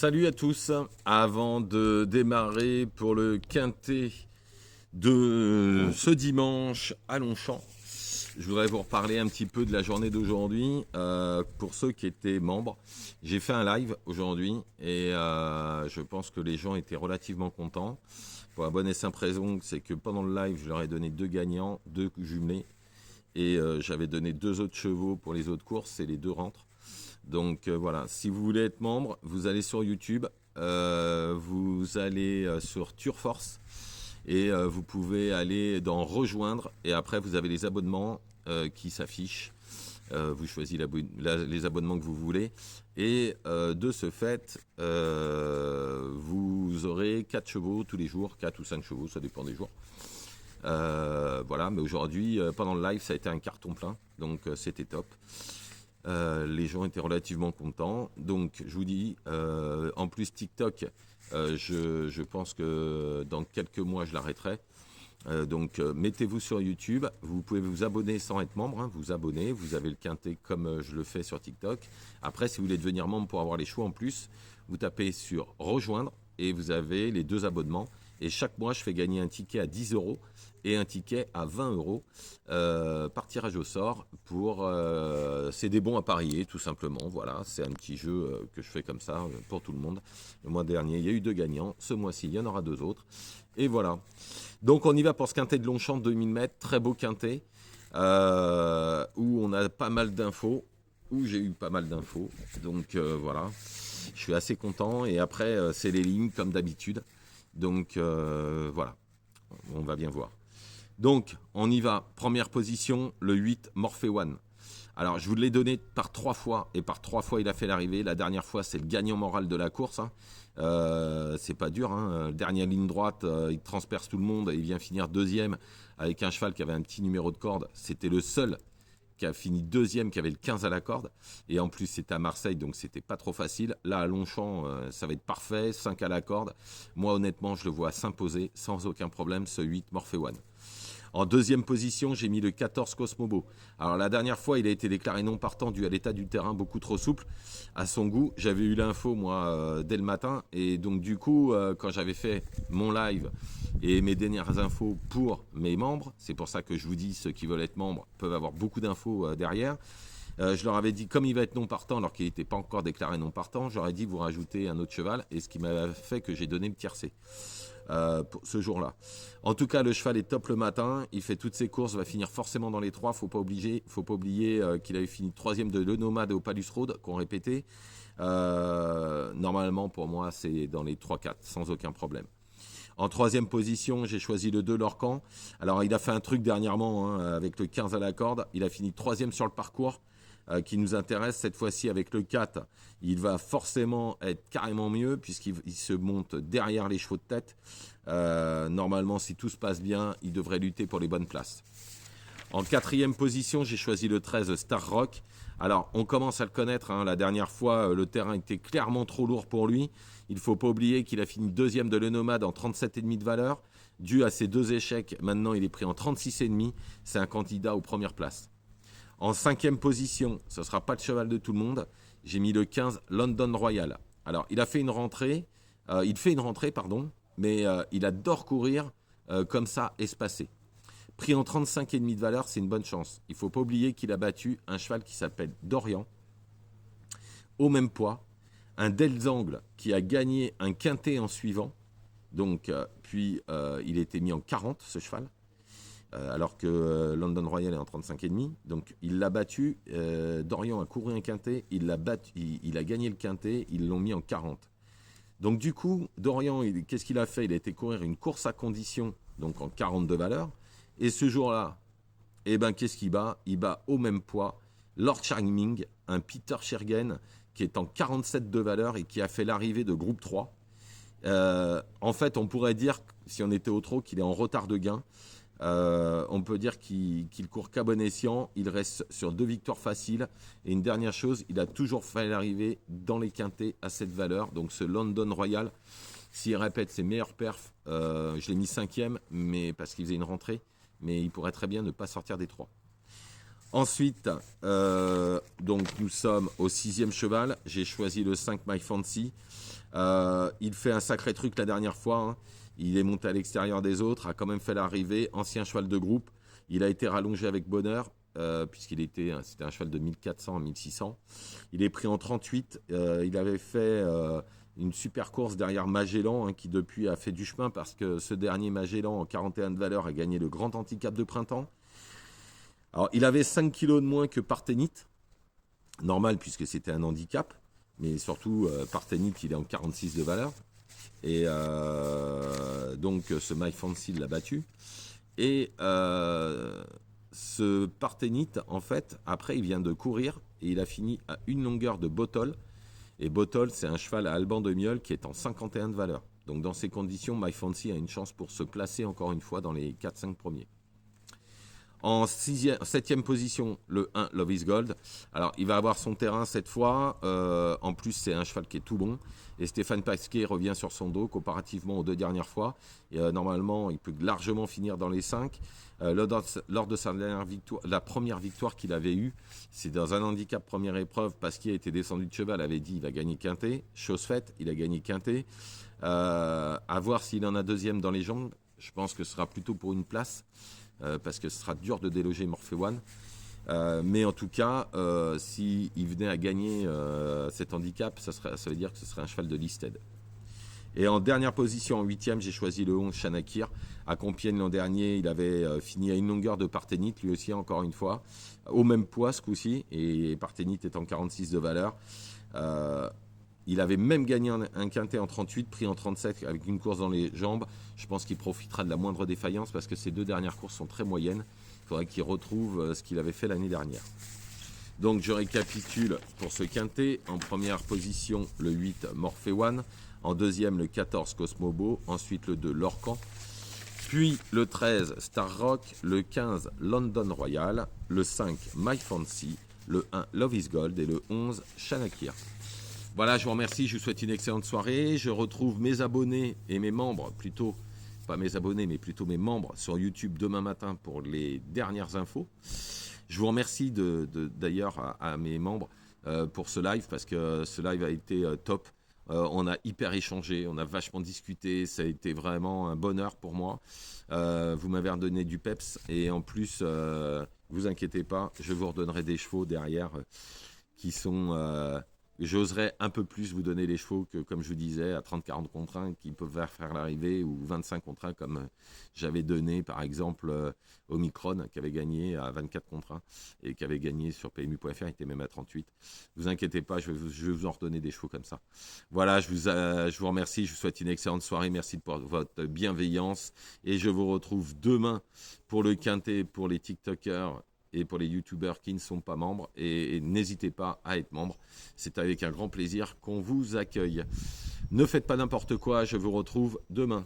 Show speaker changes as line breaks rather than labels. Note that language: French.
Salut à tous. Avant de démarrer pour le quintet de ce dimanche à Longchamp, je voudrais vous reparler un petit peu de la journée d'aujourd'hui. Pour ceux qui étaient membres, j'ai fait un live aujourd'hui et je pense que les gens étaient relativement contents. Pour la bonne et simple raison, c'est que pendant le live, je leur ai donné 2 gagnants, 2 jumelés et j'avais donné 2 autres chevaux pour les autres courses et les 2 rentrent. Donc voilà, si vous voulez être membre, vous allez sur YouTube, vous allez sur Turforce et vous pouvez aller dans Rejoindre et après vous avez les abonnements qui s'affichent. Vous choisissez les abonnements que vous voulez et de ce fait, vous aurez 4 chevaux tous les jours, 4 ou 5 chevaux, ça dépend des jours. Voilà, mais aujourd'hui, pendant le live, ça a été un carton plein, donc c'était top. Les gens étaient relativement contents. Donc, je vous dis, en plus TikTok, je pense que dans quelques mois, je l'arrêterai. Donc, mettez-vous sur YouTube. Vous pouvez vous abonner sans être membre. Hein, vous abonnez. Vous avez le quintet comme je le fais sur TikTok. Après, si vous voulez devenir membre pour avoir les choix en plus, vous tapez sur Rejoindre et vous avez les 2 abonnements. Et chaque mois, je fais gagner un ticket à 10 € et un ticket à 20 € par tirage au sort. C'est des bons à parier, tout simplement. Voilà, c'est un petit jeu que je fais comme ça pour tout le monde. Le mois dernier, il y a eu 2 gagnants. Ce mois-ci, il y en aura 2 autres. Et voilà. Donc, on y va pour ce quintet de Longchamp de 2000 mètres. Très beau quintet où on a pas mal d'infos. Où j'ai eu pas mal d'infos. Donc, voilà. Je suis assez content. Et après, c'est les lignes comme d'habitude. Donc voilà, on va bien voir. Donc on y va, première position, le 8, Morphe One. Alors je vous l'ai donné par 3 fois, et par 3 fois il a fait l'arrivée. La dernière fois c'est le gagnant moral de la course. Hein. C'est pas dur, hein. Dernière ligne droite, il transperce tout le monde, et il vient finir deuxième avec un cheval qui avait un petit numéro de corde. C'était le seul qui a fini deuxième, qui avait le 15 à la corde. Et en plus, c'était à Marseille, donc c'était pas trop facile. Là, à Longchamp, ça va être parfait, 5 à la corde. Moi, honnêtement, je le vois s'imposer sans aucun problème, ce 8 Morphe One. En deuxième position, j'ai mis le 14 Cosmobo. Alors la dernière fois, il a été déclaré non partant dû à l'état du terrain beaucoup trop souple à son goût. J'avais eu l'info moi dès le matin et donc du coup, quand j'avais fait mon live et mes dernières infos pour mes membres, c'est pour ça que je vous dis ceux qui veulent être membres peuvent avoir beaucoup d'infos derrière. Je leur avais dit, comme il va être non partant alors qu'il n'était pas encore déclaré non partant, j'aurais dit vous rajoutez un autre cheval et ce qui m'a fait que j'ai donné le tiercé. Pour ce jour-là. En tout cas, le cheval est top le matin. Il fait toutes ses courses, va finir forcément dans les 3. Faut pas oublier qu'il avait fini 3e de Le Nomade au Palus Road, qu'on répétait. Normalement, pour moi, c'est dans les 3-4, sans aucun problème. En 3e position, j'ai choisi le 2 Lorcan. Alors, il a fait un truc dernièrement hein, avec le 15 à la corde. Il a fini 3e sur le parcours. Qui nous intéresse cette fois-ci avec le 4, il va forcément être carrément mieux puisqu'il se monte derrière les chevaux de tête. Normalement, si tout se passe bien, il devrait lutter pour les bonnes places. En 4e position, j'ai choisi le 13 Star Rock. Alors, on commence à le connaître. Hein, la dernière fois, le terrain était clairement trop lourd pour lui. Il ne faut pas oublier qu'il a fini 2e de Le Nomade en 37,5 de valeur. Dû à ses 2 échecs, maintenant il est pris en 36,5. C'est un candidat aux premières places. En 5e position, ce ne sera pas le cheval de tout le monde, j'ai mis le 15 London Royal. Alors, il fait une rentrée, mais il adore courir comme ça, espacé. Pris en 35,5 de valeur, c'est une bonne chance. Il ne faut pas oublier qu'il a battu un cheval qui s'appelle Dorian, au même poids, un Delzangle qui a gagné un quintet en suivant, donc puis il a été mis en 40, ce cheval. Alors que London Royal est en 35,5. Donc il l'a battu. Dorian a couru un quintet. Il a gagné le quintet. Ils l'ont mis en 40. Donc du coup, Dorian, qu'est-ce qu'il a fait? Il a été courir une course à condition, donc en 42 valeurs. Et ce jour-là, qu'est-ce qu'il bat? Il bat au même poids Lord Charming, un Peter Schergen, qui est en 47 de valeur et qui a fait l'arrivée de groupe 3. En fait, on pourrait dire, si on était au trot, qu'il est en retard de gain. On peut dire qu'il court qu'à bon escient, il reste sur 2 victoires faciles. Et une dernière chose, il a toujours fait l'arrivée dans les quintets à cette valeur. Donc ce London Royal, s'il répète ses meilleurs perfs, je l'ai mis 5e, mais parce qu'il faisait une rentrée, mais il pourrait très bien ne pas sortir des 3. Ensuite, donc nous sommes au 6e cheval. J'ai choisi le 5 My Fancy. Il fait un sacré truc la dernière fois. Hein. Il est monté à l'extérieur des autres, a quand même fait l'arrivée. Ancien cheval de groupe. Il a été rallongé avec bonheur, c'était un cheval de 1400 à 1600. Il est pris en 38. Il avait fait une super course derrière Magellan, hein, qui depuis a fait du chemin parce que ce dernier Magellan en 41 de valeur a gagné le grand handicap de printemps. Alors, il avait 5 kilos de moins que Parthénite, normal puisque c'était un handicap, mais surtout, Parthénite, il est en 46 de valeur. Et donc, ce My Fancy l'a battu. Et ce Parthénite, en fait, après, il vient de courir et il a fini à une longueur de Bottol. Et Bottol, c'est un cheval à Alban de Miole qui est en 51 de valeur. Donc, dans ces conditions, My Fancy a une chance pour se placer encore une fois dans les 4-5 premiers. En 7e position, le 1 Love is Gold. Alors, il va avoir son terrain cette fois. En plus, c'est un cheval qui est tout bon. Et Stéphane Pasquier revient sur son dos comparativement aux 2 dernières fois. Et, normalement, il peut largement finir dans les 5. Lors de sa dernière victoire, la première victoire qu'il avait eue, c'est dans un handicap première épreuve. Pasquier était descendu de cheval, avait dit il va gagner quintet. Chose faite, il a gagné quintet. À voir s'il en a deuxième dans les jambes. Je pense que ce sera plutôt pour une place. Parce que ce sera dur de déloger Morphewan. Mais en tout cas, s'il venait à gagner cet handicap, ça veut dire que ce serait un cheval de listed. Et en dernière position, en 8e, j'ai choisi le 11 Chanakir. À Compiègne l'an dernier, il avait fini à une longueur de Parthénite, lui aussi encore une fois, au même poids ce coup-ci, et Parthénite est en 46 de valeur. Il avait même gagné un quintet en 38, pris en 37 avec une course dans les jambes. Je pense qu'il profitera de la moindre défaillance parce que ces 2 dernières courses sont très moyennes. Il faudrait qu'il retrouve ce qu'il avait fait l'année dernière. Donc je récapitule pour ce quintet. En première position, le 8 Morphewan. En deuxième, le 14 Cosmobo. Ensuite, le 2 Lorcan. Puis le 13 Star Rock. Le 15 London Royal. Le 5 My Fancy. Le 1 Love is Gold. Et le 11 Chanakir. Voilà, je vous remercie, je vous souhaite une excellente soirée. Je retrouve mes abonnés et mes membres, plutôt, pas mes abonnés, mais plutôt mes membres sur YouTube demain matin pour les dernières infos. Je vous remercie d'ailleurs à mes membres pour ce live, parce que ce live a été top. On a hyper échangé, on a vachement discuté, ça a été vraiment un bonheur pour moi. Vous m'avez redonné du peps et en plus, vous inquiétez pas, je vous redonnerai des chevaux derrière qui sont... J'oserais un peu plus vous donner les chevaux que, comme je vous disais, à 30-40 contre 1 qui peuvent faire l'arrivée, ou 25 contre 1 comme j'avais donné par exemple Omicron qui avait gagné à 24 contre 1 et qui avait gagné sur PMU.fr, il était même à 38. Vous inquiétez pas, je vais vous en redonner des chevaux comme ça. Voilà, je vous remercie, je vous souhaite une excellente soirée, merci pour votre bienveillance et je vous retrouve demain pour le quintet, pour les TikTokers et pour les youtubeurs qui ne sont pas membres, et n'hésitez pas à être membre. C'est avec un grand plaisir qu'on vous accueille. Ne faites pas n'importe quoi, je vous retrouve demain.